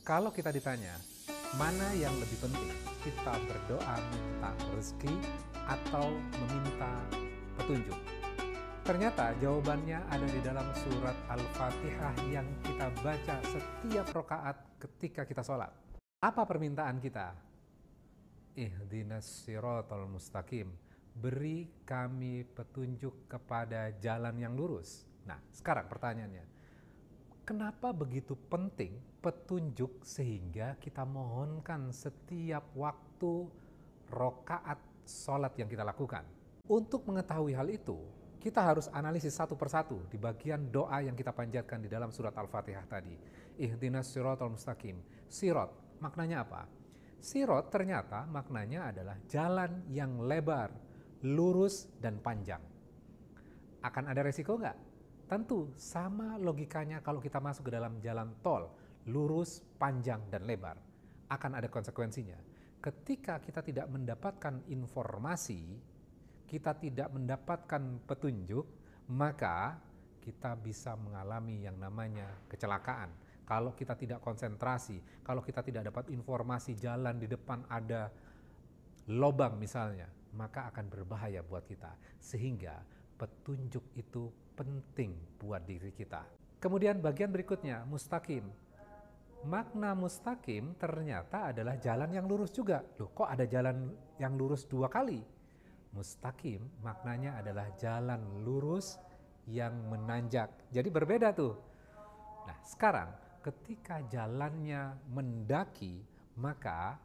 Kalau kita ditanya, mana yang lebih penting? Kita berdoa minta rezeki atau meminta petunjuk? Ternyata jawabannya ada di dalam surat Al-Fatihah yang kita baca setiap rakaat ketika kita sholat. Apa permintaan kita? Ihdinas siratal mustaqim. Beri kami petunjuk kepada jalan yang lurus. Nah, sekarang pertanyaannya, kenapa begitu penting petunjuk sehingga kita mohonkan setiap waktu rakaat sholat yang kita lakukan? Untuk mengetahui hal itu, kita harus analisis satu persatu di bagian doa yang kita panjatkan di dalam surat Al-Fatihah tadi. Ihdinas siratal mustaqim. Sirat, maknanya apa? Sirat ternyata maknanya adalah jalan yang lebar, lurus, dan panjang. Akan ada resiko nggak? Tentu sama logikanya kalau kita masuk ke dalam jalan tol, lurus, panjang, dan lebar. Akan ada konsekuensinya. Ketika kita tidak mendapatkan informasi, kita tidak mendapatkan petunjuk, maka kita bisa mengalami yang namanya kecelakaan. Kalau kita tidak konsentrasi, kalau kita tidak dapat informasi jalan di depan ada lobang misalnya, maka akan berbahaya buat kita. Sehingga petunjuk itu penting buat diri kita. Kemudian bagian berikutnya, mustaqim. Makna mustaqim ternyata adalah jalan yang lurus juga. Loh, kok ada jalan yang lurus dua kali? Mustaqim maknanya adalah jalan lurus yang menanjak. Jadi berbeda tuh. Nah, sekarang ketika jalannya mendaki, maka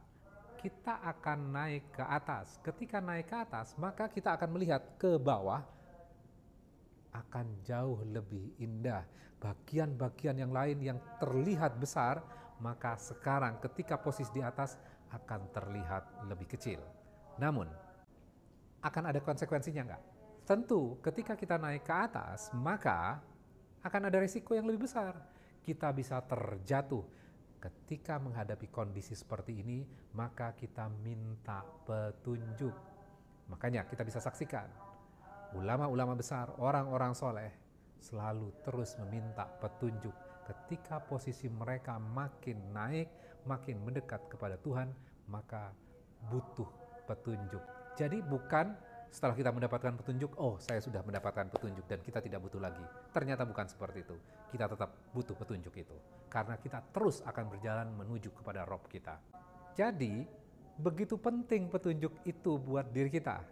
kita akan naik ke atas. Ketika naik ke atas, maka kita akan melihat ke bawah, akan jauh lebih indah. Bagian-bagian yang lain yang terlihat besar, maka sekarang ketika posisi di atas akan terlihat lebih kecil. Namun, akan ada konsekuensinya nggak? Tentu, ketika kita naik ke atas, maka akan ada risiko yang lebih besar. Kita bisa terjatuh. Ketika menghadapi kondisi seperti ini, maka kita minta petunjuk. Makanya kita bisa saksikan, ulama-ulama besar, orang-orang soleh, selalu terus meminta petunjuk. Ketika posisi mereka makin naik, makin mendekat kepada Tuhan, maka butuh petunjuk. Jadi bukan setelah kita mendapatkan petunjuk, oh saya sudah mendapatkan petunjuk dan kita tidak butuh lagi. Ternyata bukan seperti itu. Kita tetap butuh petunjuk itu. Karena kita terus akan berjalan menuju kepada Rob kita. Jadi begitu penting petunjuk itu buat diri kita.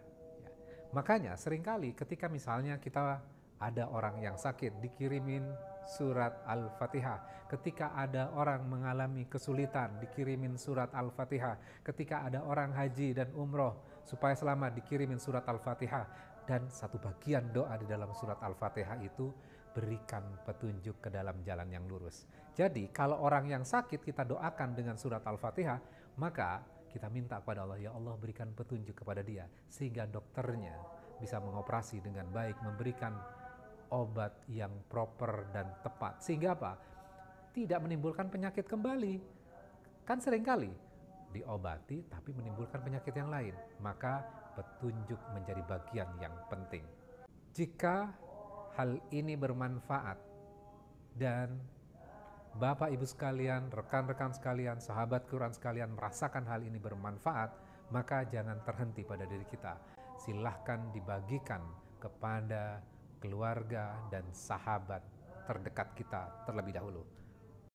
Makanya seringkali ketika misalnya kita ada orang yang sakit, dikirimin surat Al-Fatihah. Ketika ada orang mengalami kesulitan, dikirimin surat Al-Fatihah. Ketika ada orang haji dan umroh, supaya selamat, dikirimin surat Al-Fatihah. Dan satu bagian doa di dalam surat Al-Fatihah itu, berikan petunjuk ke dalam jalan yang lurus. Jadi kalau orang yang sakit kita doakan dengan surat Al-Fatihah, maka kita minta kepada Allah, ya Allah berikan petunjuk kepada dia, sehingga dokternya bisa mengoperasi dengan baik, memberikan obat yang proper dan tepat. Sehingga apa? Tidak menimbulkan penyakit kembali. Kan seringkali diobati tapi menimbulkan penyakit yang lain. Maka petunjuk menjadi bagian yang penting. Jika hal ini bermanfaat dan Bapak Ibu sekalian, rekan-rekan sekalian, sahabat Quran sekalian merasakan hal ini bermanfaat, maka jangan terhenti pada diri kita. Silahkan dibagikan kepada keluarga dan sahabat terdekat kita terlebih dahulu.